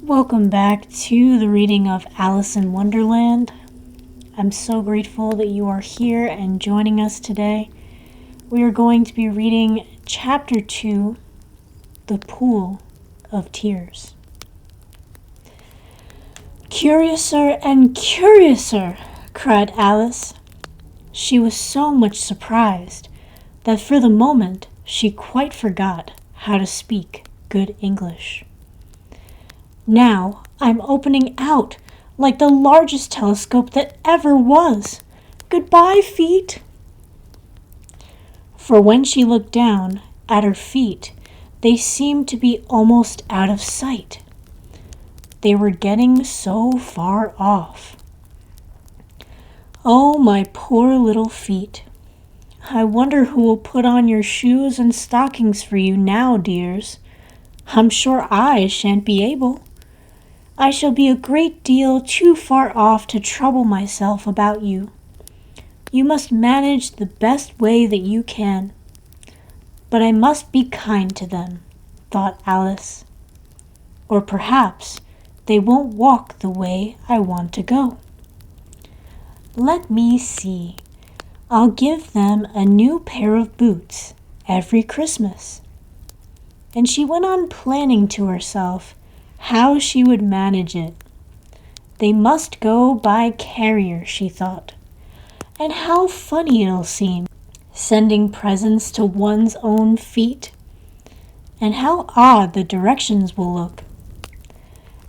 Welcome back to the reading of Alice in Wonderland. I'm so grateful that you are here and joining us today. We are going to be reading Chapter 2, The Pool of Tears. "Curiouser and curiouser!" cried Alice. She was so much surprised that for the moment she quite forgot how to speak good English. "Now I'm opening out like the largest telescope that ever was. Goodbye, feet." For when she looked down at her feet, they seemed to be almost out of sight. They were getting so far off. "Oh, my poor little feet. I wonder who will put on your shoes and stockings for you now, dears. I'm sure I shan't be able. I shall be a great deal too far off to trouble myself about you. You must manage the best way that you can. But I must be kind to them," thought Alice. "Or perhaps they won't walk the way I want to go. Let me see. I'll give them a new pair of boots every Christmas." And she went on planning to herself how she would manage it. They must go by carrier, she thought. And how funny it'll seem, sending presents to one's own feet. And how odd the directions will look.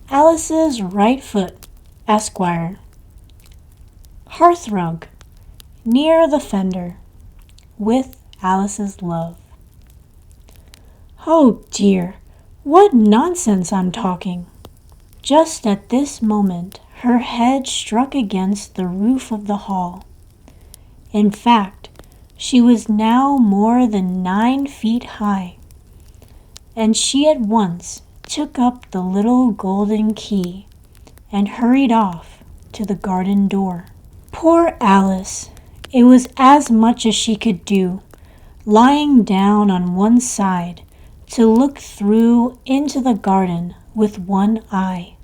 Alice's right foot, Esquire. Hearthrug, near the fender, with Alice's love. Oh dear, what nonsense I'm talking. Just at this moment, her head struck against the roof of the hall. In fact, she was now more than 9 feet high, and she at once took up the little golden key and hurried off to the garden door. Poor Alice! It was as much as she could do, lying down on one side, to look through into the garden with one eye.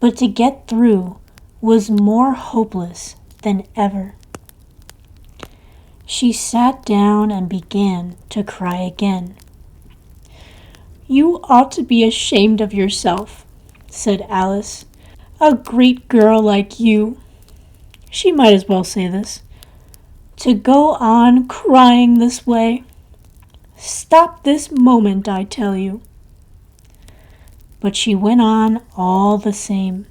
But to get through was more hopeless than ever. She sat down and began to cry again. "You ought to be ashamed of yourself," said Alice. "A great girl like you," she might as well say this, "to go on crying this way. Stop this moment, I tell you." But she went on all the same,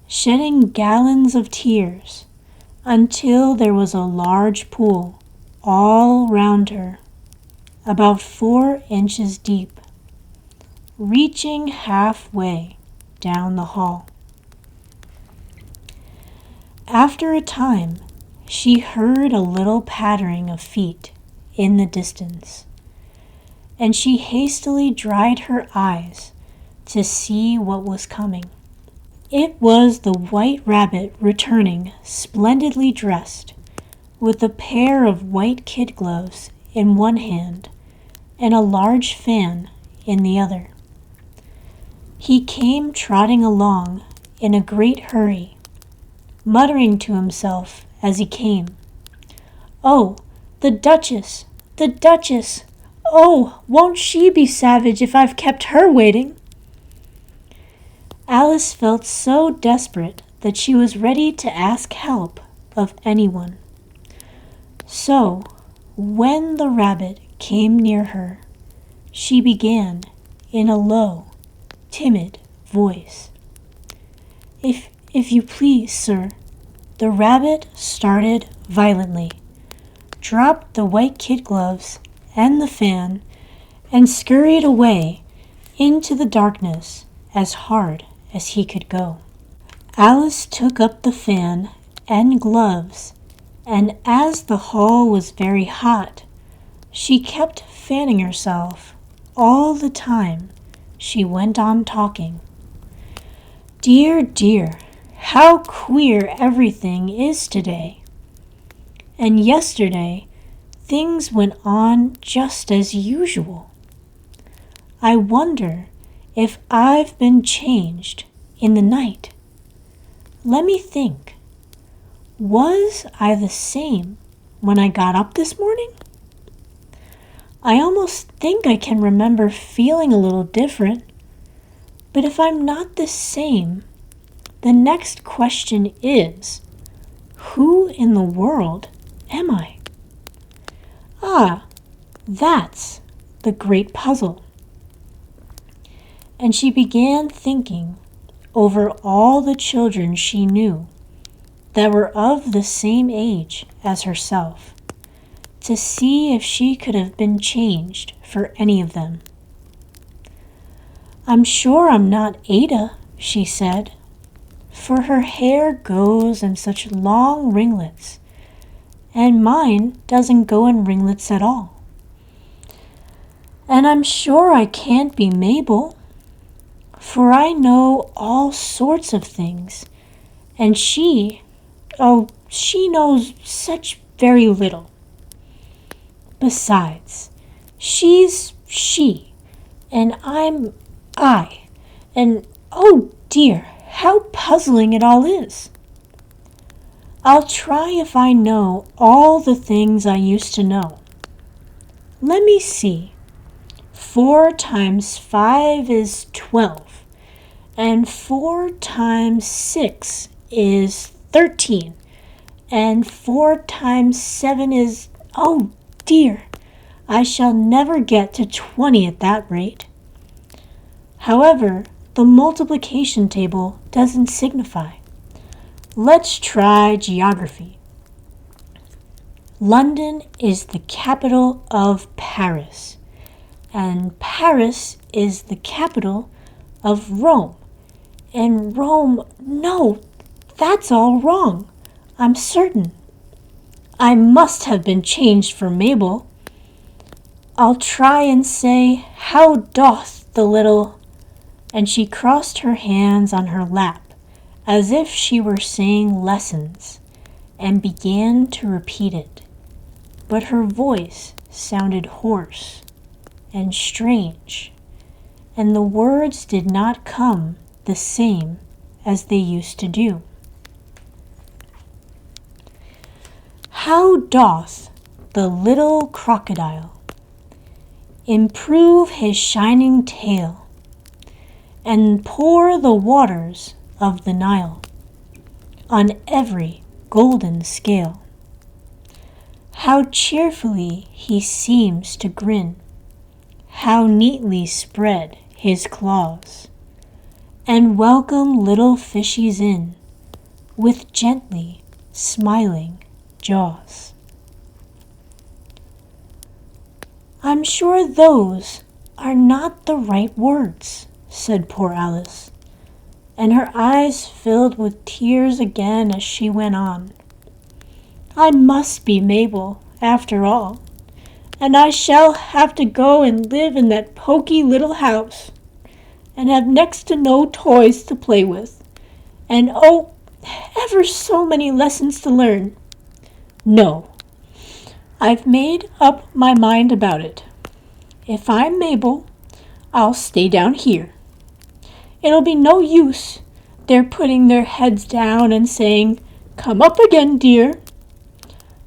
shedding gallons of tears, until there was a large pool all round her, about 4 inches deep, reaching halfway down the hall. After a time, she heard a little pattering of feet in the distance, and she hastily dried her eyes to see what was coming. It was the White Rabbit returning, splendidly dressed, with a pair of white kid gloves in one hand and a large fan in the other. He came trotting along in a great hurry, muttering to himself as he came, "Oh, the Duchess! The Duchess! Oh, won't she be savage if I've kept her waiting?" Alice felt so desperate that she was ready to ask help of anyone. So, when the rabbit came near her, she began in a low, timid voice. If you please, sir." The rabbit started violently, dropped the white kid gloves and the fan, and scurried away into the darkness as hard as he could go. Alice took up the fan and gloves, and as the hall was very hot, she kept fanning herself all the time she went on talking. "Dear, dear, how queer everything is today. And yesterday, things went on just as usual. I wonder if I've been changed in the night? Let me think. Was I the same when I got up this morning? I almost think I can remember feeling a little different. But if I'm not the same, the next question is, who in the world am I? Ah, that's the great puzzle. And she began thinking over all the children she knew that were of the same age as herself, to see if she could have been changed for any of them. I'm sure I'm not Ada, she said, for her hair goes in such long ringlets, and mine doesn't go in ringlets at all. And I'm sure I can't be Mabel, for I know all sorts of things, and she knows such very little. Besides, she's she, and I'm I, and oh dear, how puzzling it all is. I'll try if I know all the things I used to know. Let me see. 4 times 5 is 12, and 4 times 6 is 13, and 4 times 7 is, oh dear, I shall never get to 20 at that rate. However, the multiplication table doesn't signify. Let's try geography. London is the capital of Paris, and Paris is the capital of Rome. And Rome, no, that's all wrong, I'm certain. I must have been changed for Mabel. I'll try and say, how doth the little... And she crossed her hands on her lap, as if she were saying lessons, and began to repeat it. But her voice sounded hoarse and strange, and the words did not come the same as they used to do. How doth the little crocodile improve his shining tail, and pour the waters of the Nile on every golden scale? How cheerfully he seems to grin, how neatly spread his claws, and welcome little fishies in with gently smiling jaws. I'm sure those are not the right words, said poor Alice, and her eyes filled with tears again as she went on. I must be Mabel, after all, and I shall have to go and live in that poky little house, and have next to no toys to play with, and oh, ever so many lessons to learn. No, I've made up my mind about it. If I'm Mabel, I'll stay down here. It'll be no use their putting their heads down and saying, "Come up again, dear."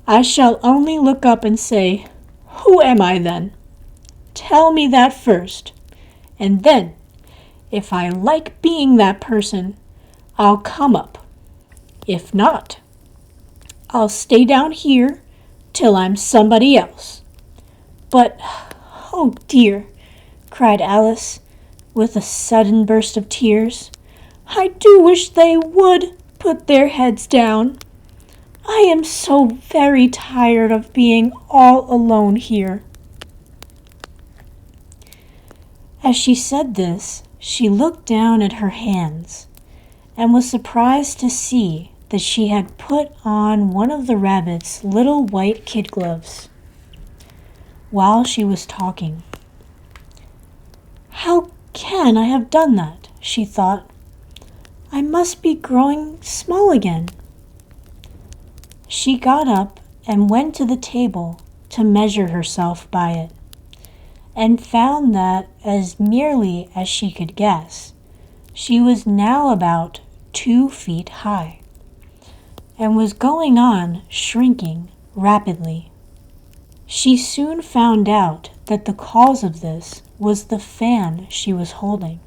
I shall only look up and say, "Who am I then? Tell me that first, and then, if I like being that person, I'll come up. If not, I'll stay down here till I'm somebody else." But, oh dear, cried Alice, with a sudden burst of tears, I do wish they would put their heads down. I am so very tired of being all alone here. As she said this, she looked down at her hands and was surprised to see that she had put on one of the rabbit's little white kid gloves while she was talking. How can I have done that? She thought. I must be growing small again. She got up and went to the table to measure herself by it, and found that, as nearly as she could guess, she was now about 2 feet high, and was going on shrinking rapidly. She soon found out that the cause of this was the fan she was holding,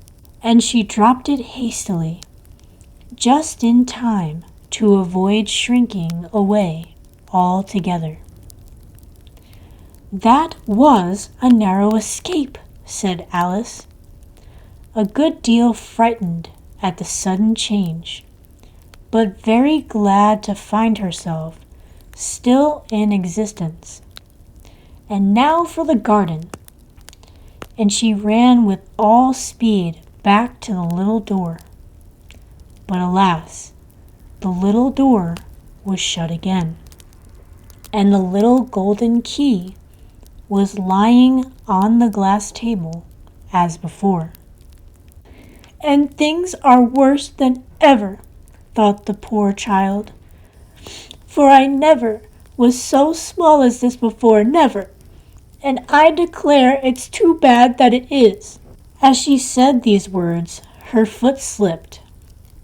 and she dropped it hastily, just in time to avoid shrinking away altogether. "That was a narrow escape," said Alice, a good deal frightened at the sudden change, but very glad to find herself still in existence. "And now for the garden." And she ran with all speed back to the little door. But alas, the little door was shut again, and the little golden key was lying on the glass table as before. "And things are worse than ever," thought the poor child, "for I never was so small as this before, never, and I declare it's too bad that it is." As she said these words, her foot slipped,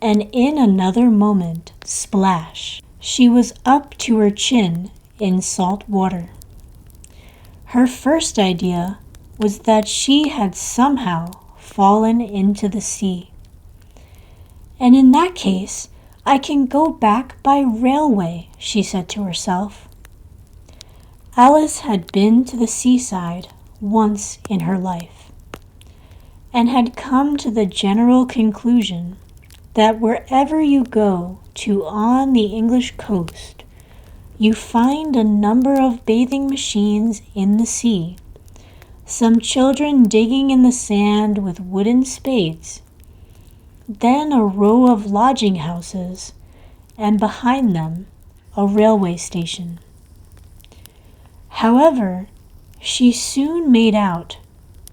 and in another moment, splash, she was up to her chin in salt water. Her first idea was that she had somehow fallen into the sea. "And in that case, I can go back by railway," she said to herself. Alice had been to the seaside once in her life, and had come to the general conclusion that wherever you go to on the English coast, you find a number of bathing machines in the sea, some children digging in the sand with wooden spades, then a row of lodging houses, and behind them a railway station. However, she soon made out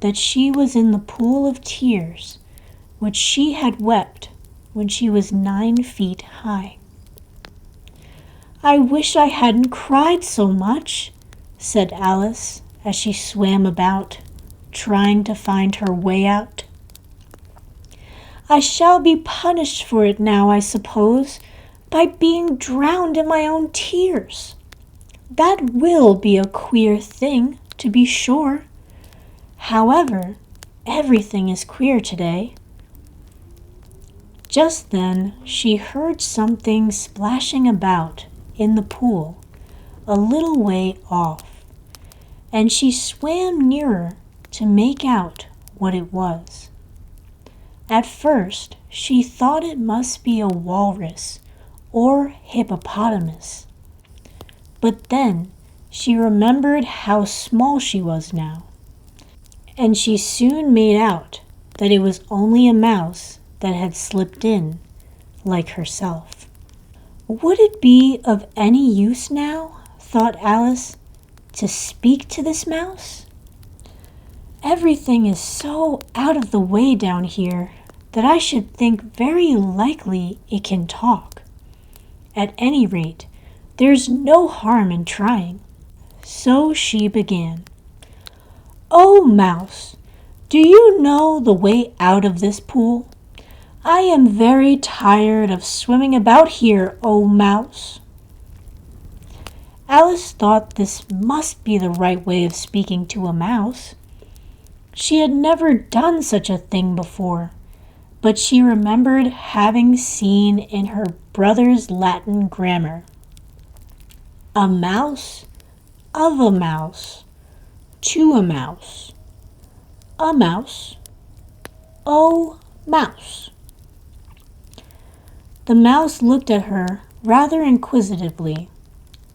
that she was in the pool of tears which she had wept when she was 9 feet high. "I wish I hadn't cried so much," said Alice as she swam about, trying to find her way out. "I shall be punished for it now, I suppose, by being drowned in my own tears. That will be a queer thing, to be sure. However, everything is queer today." Just then she heard something splashing about in the pool a little way off, and she swam nearer to make out what it was. At first she thought it must be a walrus or hippopotamus, but then she remembered how small she was now, and she soon made out that it was only a mouse that had slipped in like herself. "Would it be of any use now," thought Alice, "to speak to this mouse? Everything is so out of the way down here that I should think very likely it can talk. At any rate, there's no harm in trying." So she began. "Oh, mouse, do you know the way out of this pool? I am very tired of swimming about here, oh mouse." Alice thought this must be the right way of speaking to a mouse. She had never done such a thing before, but she remembered having seen in her brother's Latin grammar, "A mouse, of a mouse, to a mouse, a mouse, oh mouse." The mouse looked at her rather inquisitively,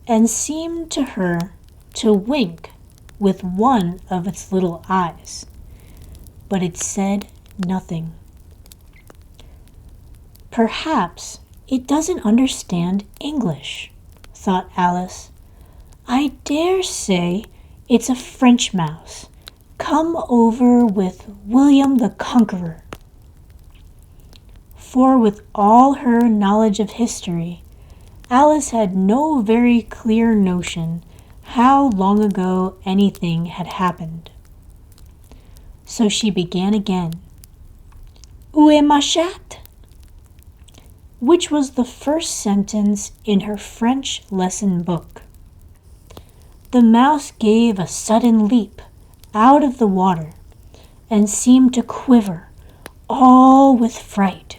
and seemed to her to wink with one of its little eyes, but it said nothing. "Perhaps it doesn't understand English," thought Alice. "I dare say it's a French mouse, come over with William the Conqueror." For with all her knowledge of history, Alice had no very clear notion how long ago anything had happened. So she began again. Où est ma chatte? Which was the first sentence in her French lesson book. The mouse gave a sudden leap out of the water and seemed to quiver, all with fright.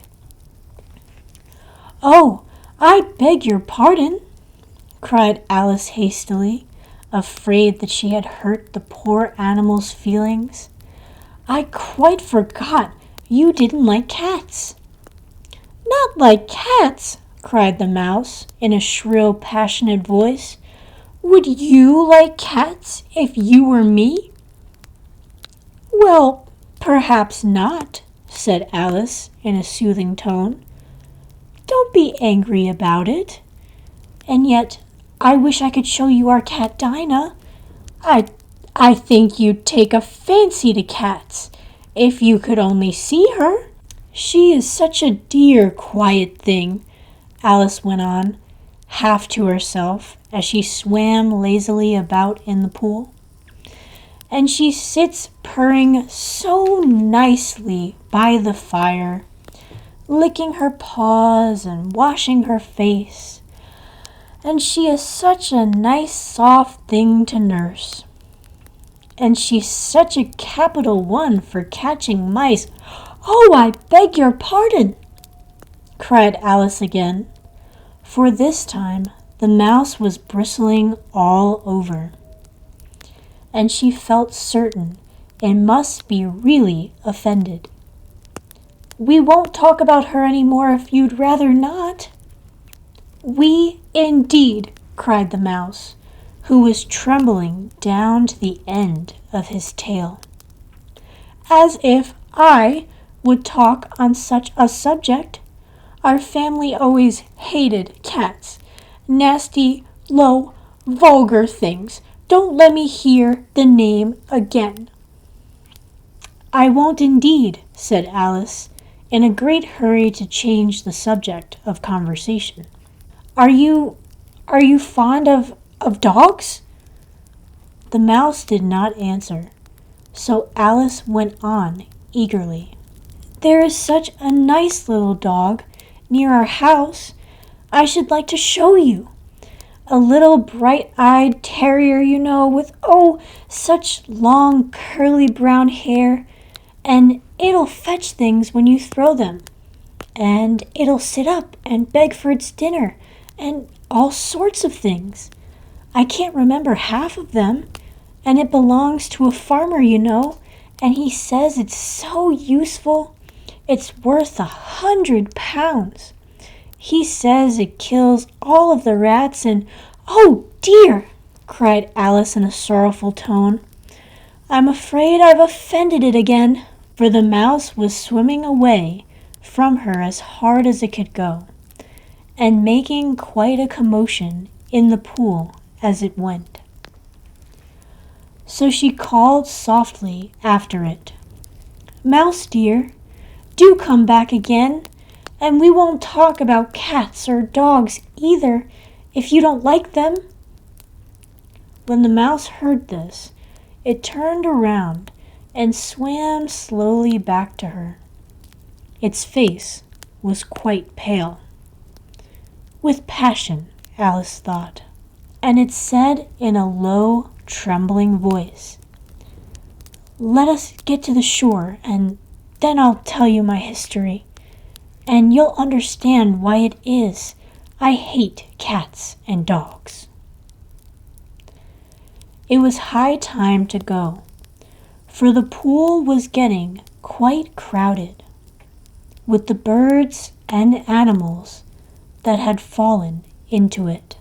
"Oh, I beg your pardon," cried Alice hastily, afraid that she had hurt the poor animal's feelings. "I quite forgot you didn't like cats." "Not like cats!" cried the mouse in a shrill, passionate voice. "Would you like cats if you were me?" "Well, perhaps not," said Alice in a soothing tone. "Don't be angry about it. And yet, I wish I could show you our cat Dinah. I think you'd take a fancy to cats if you could only see her. She is such a dear, quiet thing," Alice went on, half to herself, as she swam lazily about in the pool. "And she sits purring so nicely by the fire, licking her paws and washing her face. And she is such a nice soft thing to nurse. And she's such a capital one for catching mice." "Oh, I beg your pardon," cried Alice again, for this time the mouse was bristling all over, and she felt certain it must be really offended. "We won't talk about her any more if you'd rather not." "We, indeed," cried the mouse, who was trembling down to the end of his tail. "As if I would talk on such a subject. Our family always hated cats. Nasty, low, vulgar things. Don't let me hear the name again." "I won't indeed," said Alice, in a great hurry to change the subject of conversation. Are you fond of dogs?" The mouse did not answer, so Alice went on eagerly. "There is such a nice little dog near our house. I should like to show you. A little bright-eyed terrier, you know, with such long curly brown hair, and it'll fetch things when you throw them, and it'll sit up and beg for its dinner, and all sorts of things. I can't remember half of them, and it belongs to a farmer, you know, and he says it's so useful. It's worth 100 pounds. He says it kills all of the rats and—" "Oh, dear!" cried Alice in a sorrowful tone. "I'm afraid I've offended it again," for the mouse was swimming away from her as hard as it could go, and making quite a commotion in the pool as it went. So she called softly after it, "Mouse dear, do come back again, and we won't talk about cats or dogs either, if you don't like them." When the mouse heard this, it turned around and swam slowly back to her. Its face was quite pale. With passion, Alice thought, and it said in a low, trembling voice, "Let us get to the shore, and then I'll tell you my history, and you'll understand why it is I hate cats and dogs." It was high time to go, for the pool was getting quite crowded with the birds and animals that had fallen into it.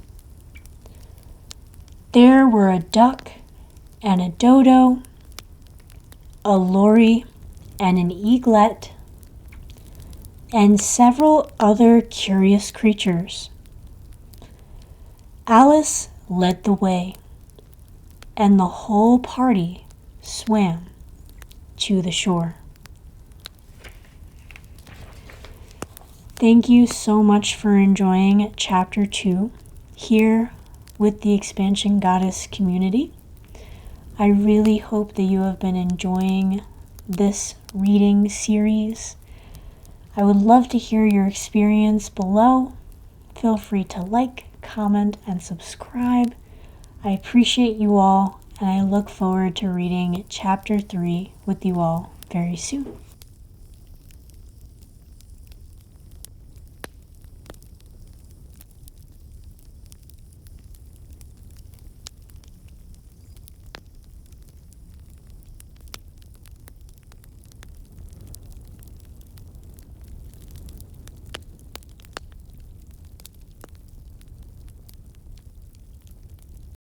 There were a duck and a dodo, a lory and an eaglet, and several other curious creatures. Alice led the way, and the whole party swam to the shore. Thank you so much for enjoying Chapter 2 here with the Expansion Goddess community. I really hope that you have been enjoying this reading series. I would love to hear your experience below. Feel free to like, comment, and subscribe. I appreciate you all, and I look forward to reading Chapter 3 with you all very soon.